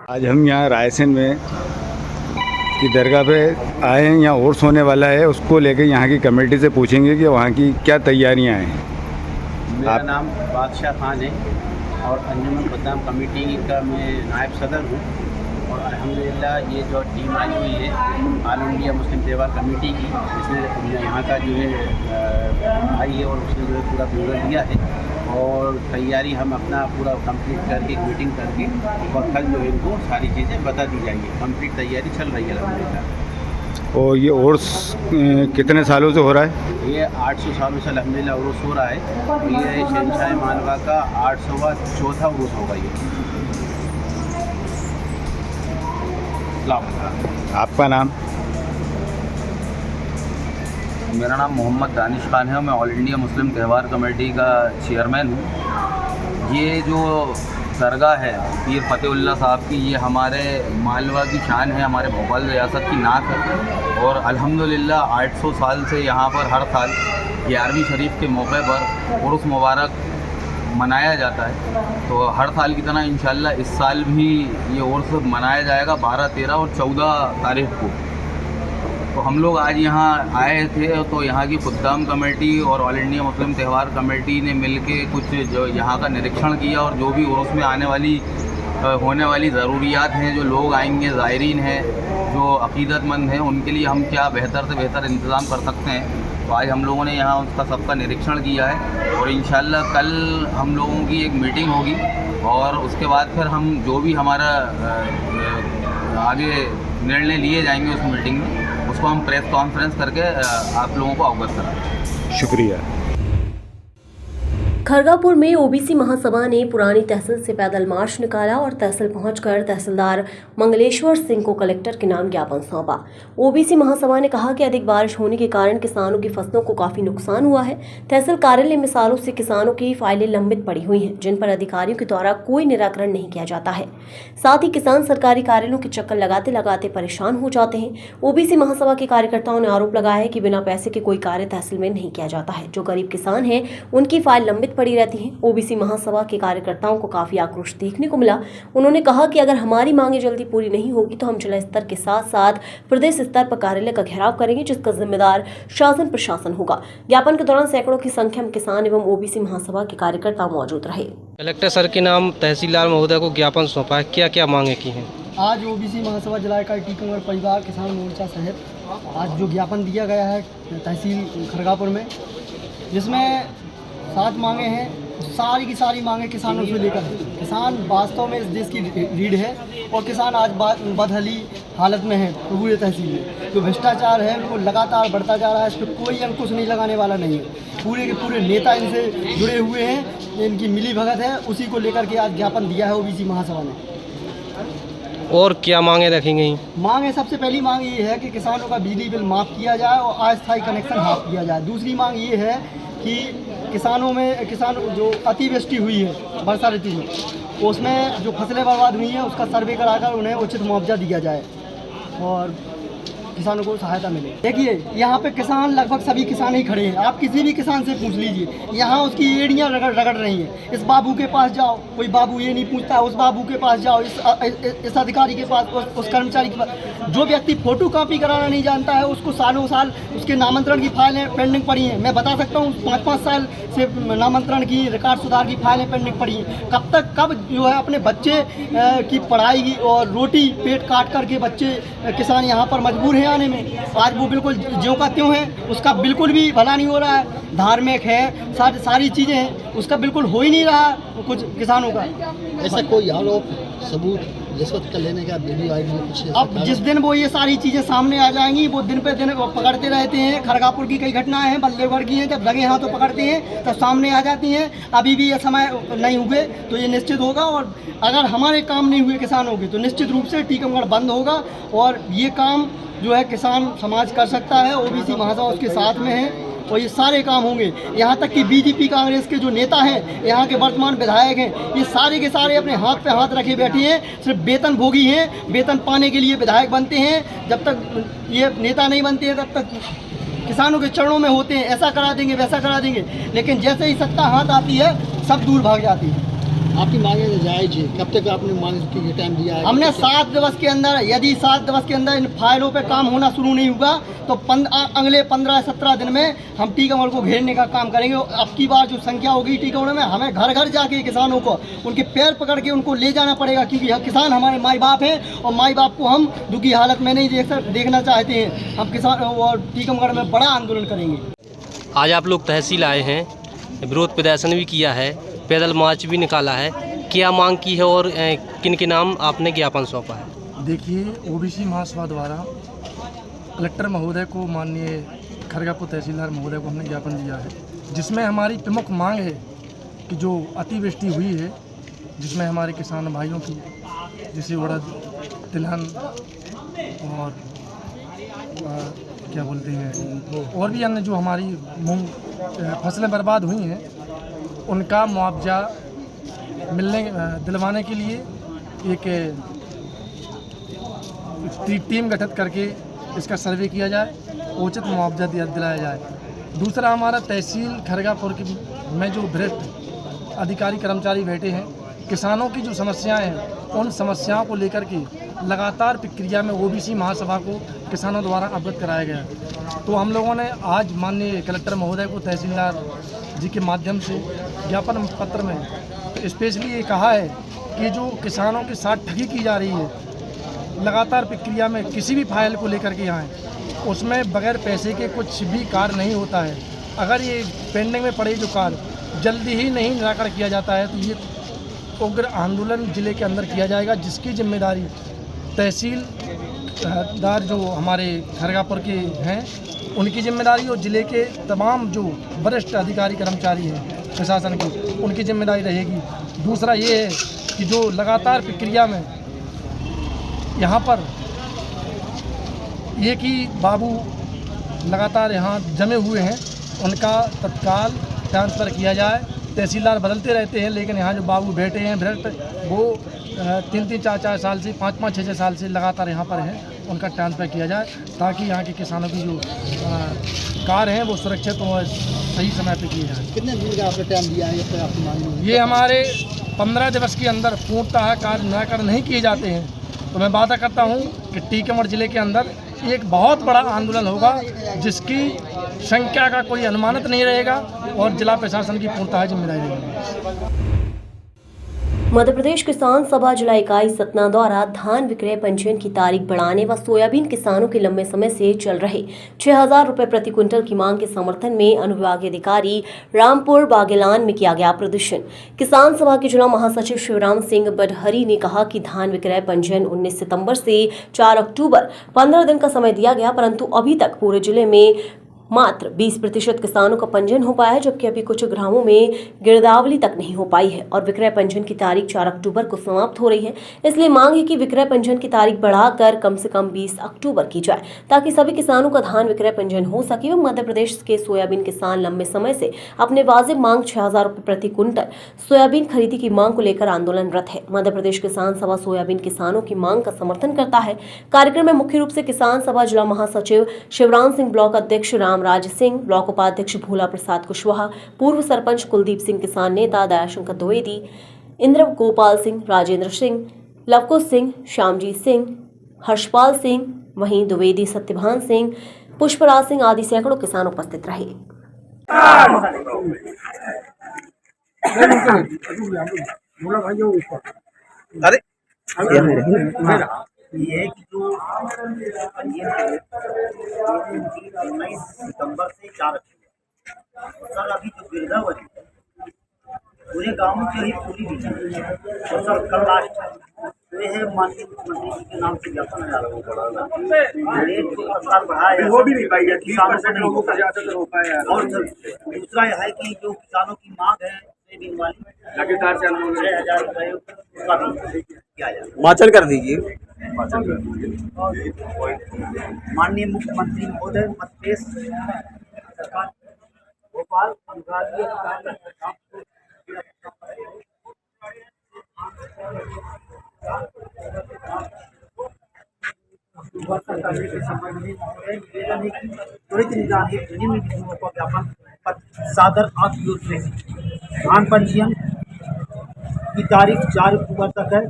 आज हम यहाँ रायसेन में की दरगाह पे आए हैं। यहाँ उर्स होने वाला है, उसको लेकर यहाँ की कमेटी से पूछेंगे कि वहाँ की क्या तैयारियाँ हैं। मेरा नाम बादशाह खान है और अंजुमन खुद्दाम कमेटी का मैं नायब सदर हूँ और अल्हम्दुलिल्लाह ये जो टीम आई हुई है ऑल इंडिया मुस्लिम त्योहार कमेटी की, इसने यहाँ का जो है आई है और उसने जो है पूरा ब्यौरा दिया है और तैयारी हम अपना पूरा कंप्लीट करके एक मीटिंग करके और कल जो है इनको सारी चीज़ें बता दी जाएंगी। कंप्लीट तैयारी चल रही है अल्हम्दुलिल्लाह। और ये उर्स कितने सालों से हो रहा है? ये 800 सालों से अल्हम्दुलिल्लाह उर्स हो रहा है। ये शहंशाह मालवा का 804वां उर्स होगा ये। आपका नाम? मेरा नाम मोहम्मद दानिश खान है और मैं ऑल इंडिया मुस्लिम त्यौहार कमेटी का चेयरमैन हूँ। ये जो दरगाह है पीर फतेहुल्लाह साहब की, ये हमारे मालवा की शान है, हमारे भोपाल रियासत की नाक है और अल्हम्दुलिल्लाह 800 साल से यहाँ पर हर साल 11वीं शरीफ के मौके पर उर्स मुबारक मनाया जाता है। तो हर साल की तरह इंशाल्लाह इस साल भी ये उर्स मनाया जाएगा 12, 13 और 14 तारीख को। तो हम लोग आज यहाँ आए थे तो यहाँ की खुद्दाम कमेटी और ऑल इंडिया मुस्लिम त्यौहार कमेटी ने मिलके कुछ जो यहाँ का निरीक्षण किया और जो भी उर्स में होने वाली ज़रूरियात हैं, जो लोग आएंगे, ज़ायरीन हैं, जो अक़ीदतमंद हैं, उनके लिए हम क्या बेहतर से बेहतर इंतज़ाम कर सकते हैं। तो आज हम लोगों ने यहाँ उसका सबका निरीक्षण किया है और इंशाल्लाह कल हम लोगों की एक मीटिंग होगी और उसके बाद फिर हम जो भी हमारा आगे निर्णय लिए जाएंगे उस मीटिंग में, उसको हम प्रेस कॉन्फ्रेंस करके आप लोगों को अवगत कराएंगे। शुक्रिया। खरगापुर में ओबीसी महासभा ने पुरानी तहसील से पैदल मार्च निकाला और तहसील पहुंचकर तहसीलदार मंगलेश्वर सिंह को कलेक्टर के नाम ज्ञापन सौंपा। ओबीसी महासभा ने कहा कि अधिक बारिश होने के कारण किसानों की फसलों को काफी नुकसान हुआ है। तहसील कार्यालय में सालों से किसानों की फाइलें लंबित पड़ी हुई हैं, जिन पर अधिकारियों के द्वारा कोई निराकरण नहीं किया जाता है। साथ ही किसान सरकारी कार्यालयों के चक्कर लगाते लगाते परेशान हो जाते हैं। ओबीसी महासभा के कार्यकर्ताओं ने आरोप लगाया है कि बिना पैसे के कोई कार्य तहसील में नहीं किया जाता है। जो गरीब किसान हैं उनकी फाइल लंबित पड़ी रहती है। ओबीसी महासभा के कार्यकर्ताओं को काफी आक्रोश देखने को मिला। उन्होंने कहा कि अगर हमारी मांगे जल्दी पूरी नहीं होगी तो हम जिला स्तर के साथ साथ प्रदेश स्तर पर कार्यालय का घेराव करेंगे, जिसका जिम्मेदार शासन प्रशासन होगा। ज्ञापन के दौरान सैकड़ों की संख्या में किसान एवं ओबीसी महासभा के कार्यकर्ता मौजूद रहे। कलेक्टर सर के नाम तहसीलदार महोदय को ज्ञापन सौंपा है, क्या क्या मांगे की हैं? आज ओबीसी महासभा जिला इकाई कंवर परिवार किसान मोर्चा सहित आज जो ज्ञापन दिया गया है तहसील खरगापुर में, जिसमें 7 मांगे हैं। सारी की सारी मांगे किसानों से लेकर, किसान वास्तव में इस देश की रीढ़ है और किसान आज बदहाली हालत में है। पूरे तहसील में जो भ्रष्टाचार है वो लगातार बढ़ता जा रहा है, इस पर कोई अंकुश नहीं लगाने वाला नहीं है। पूरे के पूरे नेता इनसे जुड़े हुए हैं, इनकी मिली भगत है, उसी को लेकर के आज ज्ञापन दिया है ओबीसी महासभा ने। और क्या मांगे रखी गई? मांग है, सबसे पहली मांग ये है कि किसानों का बिजली बिल माफ़ किया जाए और अस्थायी कनेक्शन हाफ किया जाए। दूसरी मांग ये है कि किसान जो अतिवृष्टि हुई है वर्षा ऋतु में, उसमें जो फसलें बर्बाद हुई हैं उसका सर्वे कराकर उन्हें उचित मुआवजा दिया जाए और किसानों को सहायता मिले। देखिए यहाँ पे किसान लगभग सभी किसान ही खड़े हैं, आप किसी भी किसान से पूछ लीजिए, यहाँ उसकी एड़ियाँ रगड़ रही हैं। इस बाबू के पास जाओ, कोई बाबू ये नहीं पूछता, उस बाबू के पास जाओ, इस अधिकारी के पास, उस कर्मचारी के पास। जो व्यक्ति फोटो कॉपी कराना नहीं जानता है उसको सालों साल उसके नामांतरण की फाइलें पेंडिंग पड़ी हैं। मैं बता सकता हूँ 5-5 साल से नामांतरण की, रिकॉर्ड सुधार की फाइलें पेंडिंग पड़ी हैं। कब जो है अपने बच्चे की पढ़ाई और रोटी पेट काट करके बच्चे किसान यहाँ पर मजबूर हैं हैं आने में। आज वो बिल्कुल ज्यों का त्यों है, उसका बिल्कुल भी भला नहीं हो रहा है। धार्मिक है, सारी चीज़ें हैं, उसका बिल्कुल हो ही नहीं रहा कुछ किसानों का। ऐसा कोई आरोप सबूत रिश्वत का लेने का वीडियो आई कुछ? अब जिस दिन वो ये सारी चीज़ें सामने आ जाएंगी, वो दिन पे दिन वो पकड़ते रहते हैं। खड़गापुर की कई घटनाएं हैं, बल्लेगढ़ की हैं, जब लगे हाथों पकड़ते हैं तब सामने आ जाती हैं। अभी भी ये समय नहीं हुए तो ये निश्चित होगा, और अगर हमारे काम नहीं हुए किसानों के तो निश्चित रूप से टीकमगढ़ बंद होगा। और ये काम जो है किसान समाज कर सकता है, ओबीसी महासभा उसके साथ में है, और ये सारे काम होंगे। यहाँ तक कि बीजेपी कांग्रेस के जो नेता हैं, यहाँ के वर्तमान विधायक हैं, ये सारे के सारे अपने हाथ पे हाथ रखे बैठे हैं, सिर्फ वेतन भोगी हैं। वेतन पाने के लिए विधायक बनते हैं, जब तक ये नेता नहीं बनते हैं तब तक किसानों के चरणों में होते हैं, ऐसा करा देंगे वैसा करा देंगे, लेकिन जैसे ही सत्ता हाथ आती है सब दूर भाग जाती है। आपकी मांगे जायज है, कब तक आपने मांग की टाइम दिया है? हमने 7 दिवस के अंदर, यदि 7 दिवस के अंदर इन फाइलों पे काम होना शुरू नहीं होगा तो अगले 15-17 दिन में हम टीकमगढ़ को घेरने का काम करेंगे। अब की बार जो संख्या होगी टीकमगढ़ में, हमें घर घर जाके किसानों को उनके पैर पकड़ के उनको ले जाना पड़ेगा, क्योंकि किसान हमारे माई बाप हैं और माई बाप को हम दुखी हालत में नहीं देखना चाहते हैं। हम किसान और टीकमगढ़ में बड़ा आंदोलन करेंगे। आज आप लोग तहसील आए हैं, विरोध प्रदर्शन भी किया है, पैदल मार्च भी निकाला है, क्या मांग की है और किन के नाम आपने ज्ञापन सौंपा है? देखिए, ओबीसी महासभा द्वारा कलेक्टर महोदय को, माननीय खड़गापुर तहसीलदार महोदय को हमने ज्ञापन दिया है, जिसमें हमारी प्रमुख मांग है कि जो अतिवृष्टि हुई है, जिसमें हमारे किसान भाइयों की जैसे उड़द, तिलहन और क्या बोलते हैं, और भी अन्य जो हमारी मूंग फसलें बर्बाद हुई हैं, उनका मुआवजा दिलवाने के लिए एक टीम गठित करके इसका सर्वे किया जाए, उचित मुआवजा दिलाया जाए। दूसरा, हमारा तहसील खड़गापुर में जो वरिष्ठ अधिकारी कर्मचारी बैठे हैं, किसानों की जो समस्याएं हैं, उन समस्याओं को लेकर के लगातार प्रक्रिया में ओबीसी महासभा को किसानों द्वारा अवगत कराया गया। तो हम लोगों ने आज माननीय कलेक्टर महोदय को तहसीलदार जी के माध्यम से ज्ञापन पत्र में स्पेशली ये कहा है कि जो किसानों के साथ ठगी की जा रही है, लगातार प्रक्रिया में किसी भी फाइल को लेकर के आएँ, उसमें बगैर पैसे के कुछ भी कार्य नहीं होता है। अगर ये पेंडिंग में पड़े जो कार्य जल्दी ही नहीं निराकरण किया जाता है तो ये उग्र आंदोलन जिले के अंदर किया जाएगा, जिसकी जिम्मेदारी तहसीलदार जो हमारे खड़गापुर के हैं उनकी जिम्मेदारी और जिले के तमाम जो वरिष्ठ अधिकारी कर्मचारी हैं प्रशासन की, उनकी जिम्मेदारी रहेगी। दूसरा ये है कि जो लगातार प्रक्रिया में यहाँ पर ये कि बाबू लगातार यहाँ जमे हुए हैं, उनका तत्काल ट्रांसफ़र किया जाए। तहसीलदार बदलते रहते हैं, लेकिन यहाँ जो बाबू बैठे हैं भ्रष्ट, वो 3-3, 4-4 साल से 5-5, 6-6 साल से लगातार यहाँ पर हैं, उनका ट्रांसफ़र किया जाए ताकि यहाँ के किसानों की जो कार्य हैं वो सुरक्षित और सही समय पे किए जाए। कितने दिन का आपने टाइम दिया है ये आपकी मांग? ये हमारे 15 दिवस के अंदर पूर्णतः कार्य निराकरण नहीं किए जाते हैं तो मैं वादा करता हूँ कि टीकमगढ़ जिले के अंदर एक बहुत बड़ा आंदोलन होगा, जिसकी संख्या का कोई अनुमानित नहीं रहेगा और जिला प्रशासन की पूर्णतः जिम्मेदारी रहेगी। मध्य प्रदेश किसान सभा जिला इकाई सतना द्वारा धान विक्रय पंजीयन की तारीख बढ़ाने व सोयाबीन किसानों के लंबे समय से चल रहे 6,000 रुपए प्रति क्विंटल की मांग के समर्थन में अनुविभागीय अधिकारी रामपुर बागेलान में किया गया प्रदर्शन। किसान सभा के जिला महासचिव शिवराम सिंह बडहरी ने कहा कि धान विक्रय पंजीयन 19 सितंबर से 4 अक्टूबर 15 दिन का समय दिया गया, परंतु अभी तक पूरे जिले में मात्र 20% किसानों का पंजीयन हो पाया है, जबकि अभी कुछ ग्रामों में गिरदावली तक नहीं हो पाई है और विक्रय पंजीयन की तारीख 4 अक्टूबर को समाप्त हो रही है। इसलिए मांग है कि विक्रय पंजीयन की तारीख बढ़ाकर कम से कम 20 अक्टूबर की जाए, ताकि सभी किसानों का धान विक्रय पंजीयन हो सके। व मध्य प्रदेश के सोयाबीन किसान लंबे समय से अपने वाजिब मांग 6,000 रुपए प्रति क्विंटल सोयाबीन खरीदी की मांग को लेकर आंदोलनरत है। मध्य प्रदेश किसान सभा सोयाबीन किसानों की मांग का समर्थन करता है। कार्यक्रम में मुख्य रूप से किसान सभा जिला महासचिव शिवराम सिंह, ब्लॉक अध्यक्ष राज सिंह, ब्लॉक उपाध्यक्ष भोला प्रसाद कुशवाहा, पूर्व सरपंच कुलदीप सिंह, किसान नेता दयाशंकर द्विवेदी, इंद्र गोपाल सिंह, राजेंद्र सिंह, लवकुश सिंह, श्यामजीत सिंह, हर्षपाल सिंह, वहीं द्विवेदी सत्यभान सिंह, पुष्पराज सिंह आदि सैकड़ों किसान उपस्थित रहे। ये है कि जो सितंबर से 4 सर अभी जो गिरदावरी पूरे गांव में ही पूरी भी तो सर कल लास्ट है तो ये है माननीय मुख्यमंत्री जी के नाम से ज्ञापन है रेट को साल बढ़ाया वो भी नहीं पाई किसानों को नहीं हो पाया और सर दूसरा यह है कि जो किसानों की मांग है सोयाबीन वाली लगातार से 6,000 रुपये उसका भी किया जाए हिमाचल कर दीजिए। माननीय मुख्यमंत्री महोदय मध्य प्रदेश सरकार भोपाल अनुरागीय करने के संबंध में निवेदन है कि त्वरित निदान हेतु निम्न बिंदुओं का ज्ञापन सादर आपकी से धान पंजीयन की तारीख 4 अक्टूबर तक है।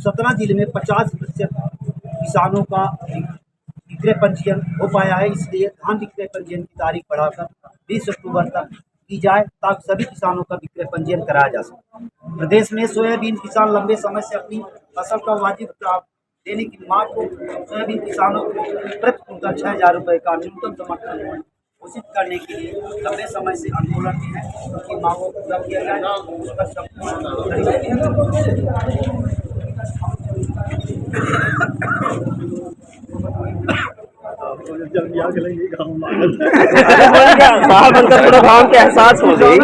17 जिले में 50% किसानों का विक्रय पंजीयन हो पाया है, इसलिए धान विक्रय पंजीयन की तारीख बढ़ाकर 20 अक्टूबर तक की जाए ताकि सभी किसानों का विक्रय पंजीयन कराया जा सके। प्रदेश में सोयाबीन किसान लंबे समय से अपनी फसल का वाजिब देने की मांग को सोयाबीन किसानों को प्रति कुंटल 6,000 रुपये का न्यूनतम समर्थन घोषित करने के लिए लंबे समय से आंदोलन में है। उनकी मांगों को पूरा किया जाए उसका थोड़ा गाँव के एहसास हो गई।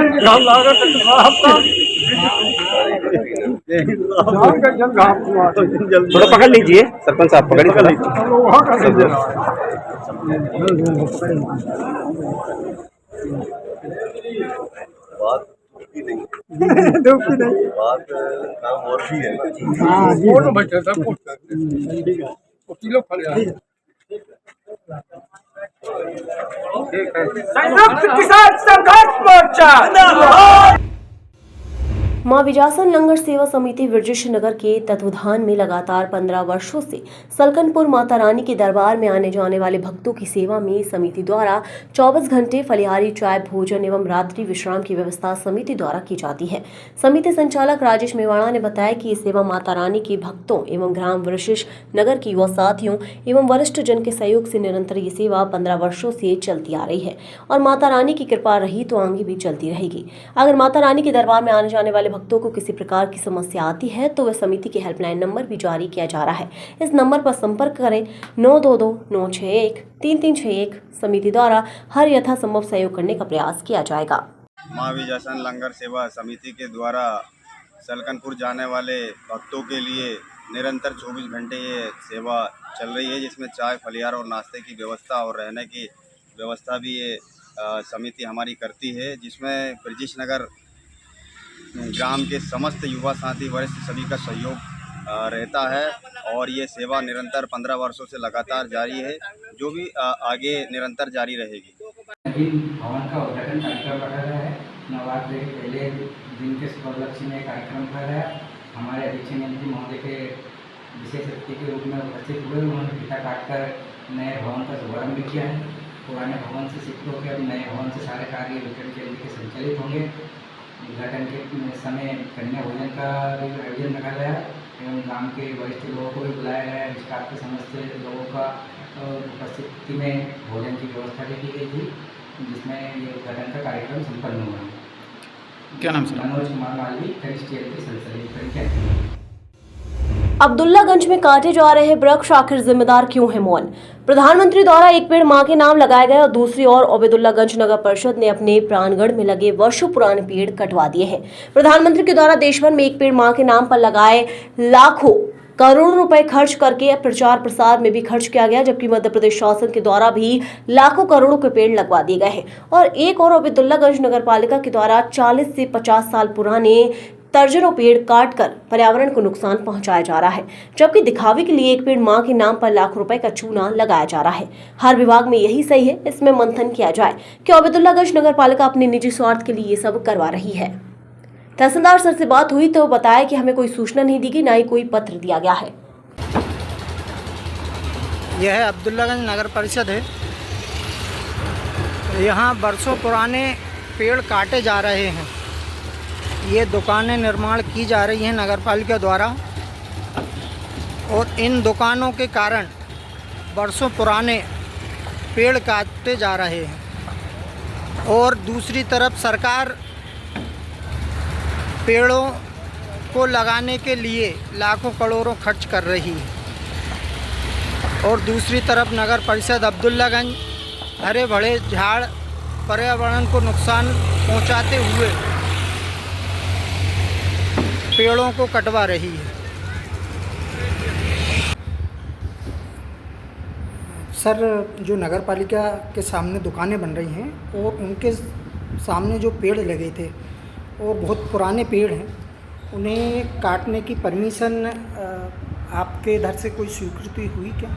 थोड़ा पकड़ लीजिए सरपंच साहब, पकड़ लीजिए। बात बात काम और भी है। संयुक्त किसान संघर्ष मोर्चा मां विजासन लंगर सेवा समिति विरजिश नगर के तत्वाधान में लगातार 15 वर्षों से सलकनपुर माता रानी के दरबार में आने जाने वाले भक्तों की सेवा में समिति द्वारा 24 घंटे फलिहारी चाय भोजन एवं रात्रि विश्राम की व्यवस्था समिति द्वारा की जाती है। समिति संचालक राजेश मेवाड़ा ने बताया कि ये सेवा माता रानी के भक्तों एवं ग्राम विरजिश नगर के युवा साथियों एवं वरिष्ठ जन के सहयोग से निरंतर ये सेवा 15 वर्षों से चलती आ रही है और माता रानी की कृपा रही तो आगे भी चलती रहेगी। अगर माता रानी के दरबार में आने जाने वाले भक्तों को किसी प्रकार की समस्या आती है तो वह समिति के हेल्पलाइन नंबर भी जारी किया जा रहा है। इस नंबर पर संपर्क करें 9229613361। समिति द्वारा हर यथासंभव सहयोग करने का प्रयास किया जाएगा। मां विजासन लंगर सेवा समिति के द्वारा सलकनपुर जाने वाले भक्तों के लिए निरंतर 24 घंटे ये सेवा चल रही है, जिसमें चाय फलिहार और नाश्ते की व्यवस्था और रहने की व्यवस्था भी ये समिति हमारी करती है, जिसमें ब्रजेश नगर ग्राम के समस्त युवा साथी वरिष्ठ सभी का सहयोग रहता है और ये सेवा निरंतर 15 वर्षों से लगातार जारी है, जो भी आगे निरंतर जारी रहेगी। भवन का उद्घाटन कार्यक्रम रखा गया है। नवरात्रि के पहले दिन के उपलक्ष्य में कार्यक्रम रखा गया। हमारे अध्यक्ष मंत्री महोदय के विशेष अतिथि के रूप में उपस्थित हुए। उन्होंने फीता काटकर नए भवन का शुभारंभ किया है। पुराने भवन से शिफ्ट होकर अब नए भवन से सारे कार्य वितरण केंद्र के संचालित होंगे। उद्घाटन के समय कन्या भोजन का भी आयोजन रखा गया एवं ग्राम के वरिष्ठ लोगों को भी बुलाया गया। स्टाफ के समस्त लोगों का उपस्थिति में भोजन की व्यवस्था भी की गई थी, जिसमें ये उद्घाटन का कार्यक्रम संपन्न हुआ। क्या नाम है? मनोज कुमार मालवी, कनिष्ठ संसदीय। अब्दुल्लागंज में काटे जा रहे वृक्ष आखिर जिम्मेदार क्यों है मौन? प्रधानमंत्री द्वारा एक पेड़ मां के नाम लगाया गया और दूसरी ओर ओबेदुल्लागंज नगर परिषद ने अपने प्रांगण में लगे वर्षों पुराने पेड़ कटवा दिए हैं। प्रधानमंत्री के द्वारा देश भर में एक पेड़ मां के नाम पर लगाए लाखों करोड़ों रुपए खर्च करके प्रचार प्रसार में भी खर्च किया गया, जबकि मध्य प्रदेश शासन के द्वारा भी लाखों करोड़ों के पेड़ लगवा दिए गए हैं और एक और ओबेदुल्लागंज नगर पालिका के द्वारा 40 से 50 साल पुराने दर्जनों पेड़ काटकर पर्यावरण को नुकसान पहुंचाया जा रहा है, जबकि दिखावे के लिए एक पेड़ मां के नाम पर लाखों रुपए का चूना लगाया जा रहा है। हर विभाग में यही सही है, इसमें मंथन किया जाए कि ओबेदुल्लागंज नगर पालिका अपने निजी स्वार्थ के लिए ये सब करवा रही है। तहसीलदार सर से बात हुई तो बताया कि हमें कोई सूचना नहीं दी गई, ना ही कोई पत्र दिया गया है। यह है अब्दुल्लागंज नगर परिषद है। यहाँ बरसों पुराने पेड़ काटे जा रहे हैं। ये दुकानें निर्माण की जा रही हैं नगर पालिका द्वारा और इन दुकानों के कारण वर्षों पुराने पेड़ काटते जा रहे हैं और दूसरी तरफ सरकार पेड़ों को लगाने के लिए लाखों करोड़ों खर्च कर रही है और दूसरी तरफ नगर परिषद अब्दुल्लागंज हरे भरे झाड़ पर्यावरण को नुकसान पहुंचाते हुए पेड़ों को कटवा रही है। सर, जो नगर पालिका के सामने दुकानें बन रही हैं और उनके सामने जो पेड़ लगे थे और बहुत पुराने पेड़ हैं, उन्हें काटने की परमिशन आपके इधर से कोई स्वीकृति हुई क्या?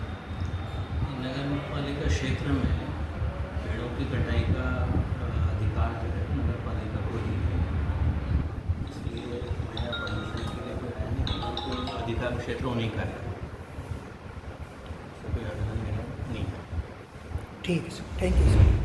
नगर पालिका क्षेत्र में पेड़ों की कटाई का अधिकार जो है नगर पालिका को ही है, इसलिए मेरा परमिशन के लिए कोई है नहीं, कोई अधिकार क्षेत्र उन्हीं का है, कोई आवेदन मेरा नहीं है। ठीक है sir, thank you sir.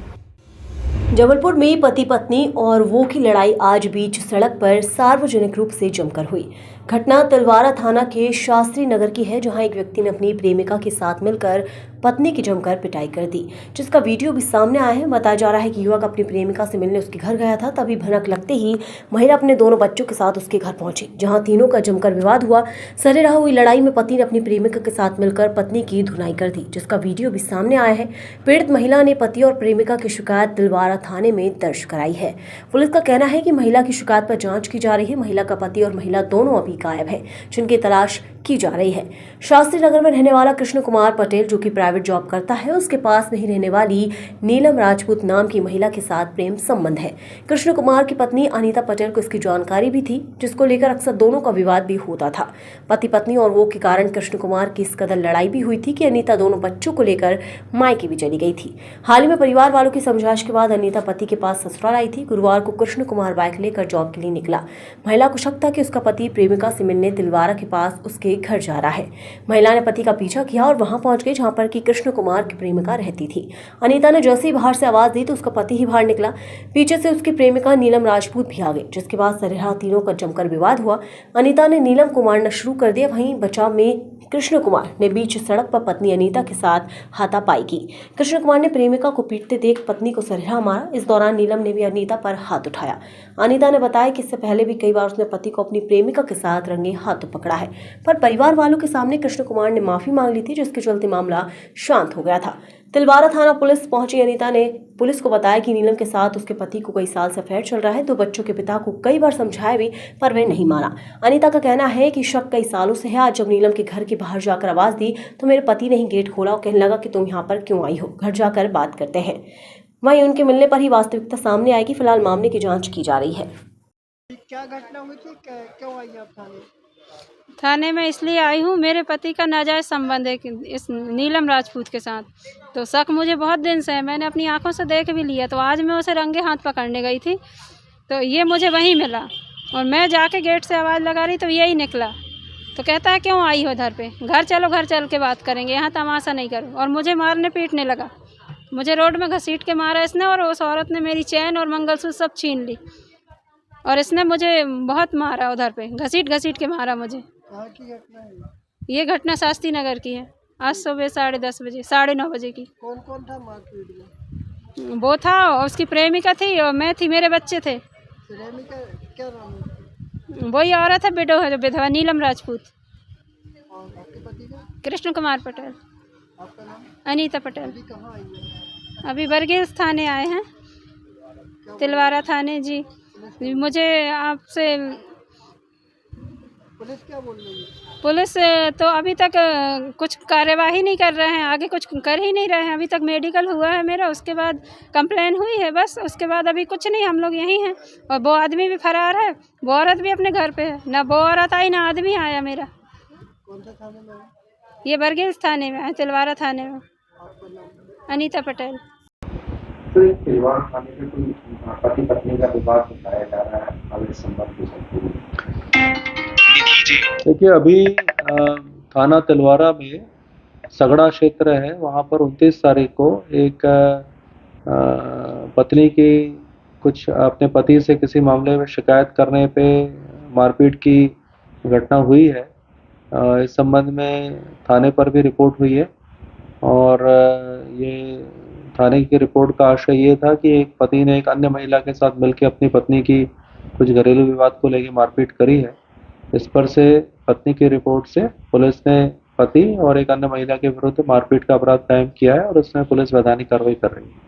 Jabalpur में पति पत्नी और वो की लड़ाई आज बीच सड़क पर सार्वजनिक रूप से जमकर हुई। घटना तिलवारा थाना के शास्त्री नगर की है, जहां एक व्यक्ति ने अपनी प्रेमिका के साथ मिलकर पत्नी की जमकर पिटाई कर दी, जिसका वीडियो भी सामने आया है। बताया जा रहा है कि युवक अपनी प्रेमिका से मिलने उसके घर गया था, तभी भनक लगते ही महिला अपने दोनों बच्चों के साथ उसके घर पहुंची, जहां तीनों का जमकर विवाद हुआ। सरेराह हुई लड़ाई में पति ने अपनी प्रेमिका के साथ मिलकर पत्नी की धुनाई कर दी, जिसका वीडियो भी सामने आया है। पीड़ित महिला ने पति और प्रेमिका की शिकायत तिलवारा थाने में दर्ज कराई है। पुलिस का कहना है कि महिला की शिकायत पर जांच की जा रही है। महिला का पति और महिला दोनों अभी गायब है, जिनकी तलाश की जा रही है। शास्त्री नगर में रहने वाला कृष्ण कुमार पटेल, जो कि प्राइवेट जॉब करता है, उसके पास नहीं रहने वाली नीलम राजपूत नाम की महिला के साथ प्रेम संबंध है। कृष्ण कुमार की पत्नी अनीता पटेल को इसकी जानकारी भी थी, जिसको लेकर अक्सर दोनों का विवाद भी होता था। पति पत्नी और वो के कारण कृष्ण कुमार की इस कदर लड़ाई भी हुई थी कि अनीता दोनों बच्चों को लेकर मायके भी चली गई थी। हाल ही में परिवार वालों की समझाइश के बाद अनीता पति के पास ससुराल आई थी। गुरुवार को कृष्ण कुमार बाइक लेकर जॉब के लिए निकला। महिला को शक था कि उसका पति प्रेमिका से मिलने तिलवारा के पास उसके घर जा रहा है। महिला ने पति का पीछा किया और वहां पहुंच गई, जहां पर कि कृष्ण कुमार की प्रेमिका रहती थी। अनीता ने जैसे ही बाहर से आवाज दी तो उसका पति ही बाहर निकला। पीछे से उसकी प्रेमिका नीलम राजपूत भी आ गई, जिसके बाद सरेराह तीनों का जमकर विवाद हुआ। अनीता ने नीलम को मारना शुरू कर दिया। वहीं बचाव में कृष्ण कुमार ने बीच सड़क पर पत्नी अनीता के साथ हाथापाई की। कृष्ण कुमार ने प्रेमिका को पीटते देख पत्नी को सरेराह मारा। इस दौरान नीलम ने भी अनीता पर हाथ उठाया। अनीता ने बताया कि इससे पहले भी कई बार उसने पति को अपनी प्रेमिका के साथ रंगे हाथ पकड़ा है, पर परिवार वालों के सामने कृष्ण कुमार ने माफी मांग ली थी, जिसके चलते मामला शांत हो गया था। तिलवारा थाना पुलिस पहुंची। अनीता ने पुलिस को बताया कि नीलम के साथ उसके पति को कई साल से अफेयर चल रहा है। 2 बच्चों के पिता को कई बार समझाया भी, पर वह नहीं माना। अनीता का कहना है कि शक कई सालों से है। आज जब नीलम के घर के बाहर जाकर आवाज दी तो मेरे पति ने ही गेट खोला और कहने लगा कि तुम यहाँ पर क्यों आई हो, घर जाकर बात करते हैं। वहीं उनके मिलने पर ही वास्तविकता सामने आएगी। फिलहाल मामले की जाँच की जा रही है। क्या घटना हुई थी, क्यों आई आप थाने? थाने में इसलिए आई हूँ, मेरे पति का नाजायज़ संबंध है इस नीलम राजपूत के साथ। तो शक मुझे बहुत दिन से है, मैंने अपनी आंखों से देख भी लिया। तो आज मैं उसे रंगे हाथ पकड़ने गई थी तो ये मुझे वहीं मिला और मैं जाके गेट से आवाज़ लगा रही तो यही निकला। तो कहता है क्यों आई हो इधर पे, घर चलो, घर चल के बात करेंगे, यहाँ तमाशा नहीं करो। और मुझे मारने पीटने लगा। मुझे रोड में घसीट के मारा इसने और उस औरत ने मेरी चैन और मंगलसूत्र सब छीन ली और इसने मुझे बहुत मारा, उधर पे घसीट घसीट के मारा मुझे। कहाँ की घटना है? ये घटना शास्त्री नगर की है। आज सुबह 10:30 बजे, 9:30 बजे की। कौन कौन था मारपीट में? वो था और उसकी प्रेमिका थी और मैं थी, मेरे बच्चे थे। प्रेमिका क्या नाम है? वही औरत है, विधवा नीलम राजपूत। और आपके पति का? कृष्ण कुमार पटेल। आपका नाम? अनीता पटेल। अभी कहाँ आई है? अभी बरगेज थाने आए हैं, तिलवारा थाने जी। मुझे आपसे पुलिस क्या बोल रही है? पुलिस तो अभी तक कुछ कार्यवाही नहीं कर रहे हैं, आगे कुछ कर ही नहीं रहे हैं। अभी तक मेडिकल हुआ है मेरा, उसके बाद कंप्लेन हुई है, बस उसके बाद अभी कुछ नहीं। हम लोग यहीं हैं और वो आदमी भी फरार है, वो औरत भी अपने घर पे है। ना वो औरत आई ना आदमी आया मेरा। कौन सा थाने में है? ये बरगेज थाने में है, तिलवारा थाने में। आपका नाम? अनीता पटेल। तो तिलवारा थाने में कोई पति पत्नी का विवाद बताया जा रहा है, अवैध संबंध हो सकते हैं। देखिए, अभी थाना तिलवारा में सगड़ा क्षेत्र है, वहाँ पर 29 तारीख को एक पत्नी की कुछ अपने पति से किसी मामले में शिकायत करने पे मारपीट की घटना हुई है। इस संबंध में थाने पर भी रिपोर्ट हुई है और ये थाने की रिपोर्ट का आशय ये था कि एक पति ने एक अन्य महिला के साथ मिलकर अपनी पत्नी की कुछ घरेलू विवाद को लेकर मारपीट करी है। इस पर से पत्नी की रिपोर्ट से पुलिस ने पति और एक अन्य महिला के विरुद्ध मारपीट का अपराध कायम किया है और उसमें पुलिस वैधानिक कार्रवाई कर रही है।